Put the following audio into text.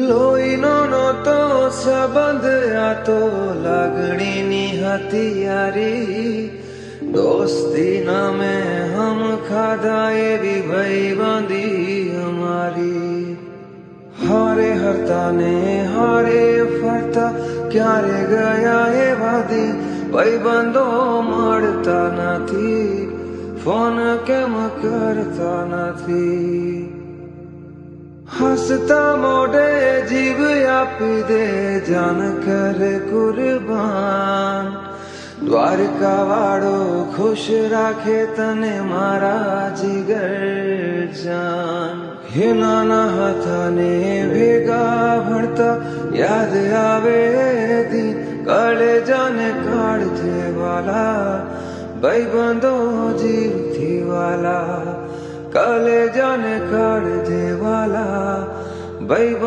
લોહીનો નહોતો સંબંધ, આ તો લાગણીની હતી યારી. દોસ્તી નામે હમ ખાધા એવી ભાઈબંધી અમારી. હારે હરતા ને હારે ફરતા ક્યારે ગયા એવા દી. ભાઈબંધો મળતા નથી, ફોન કેમ કરતા નથી. હસતા મોઢે જીવ આપી દે, જાન કરે કુરબાન. દ્વારકા વાળો ખુશ રાખે તને મારા જીગર જાન. હે નાના હતા ને ભેગા ભણતા, યાદ આવે દી. કળેજાને કાઢજે વાલા, ભાઈબંધો જીવથી વાલા. કલેજાને કાઢજે વાલા, ભાઈ.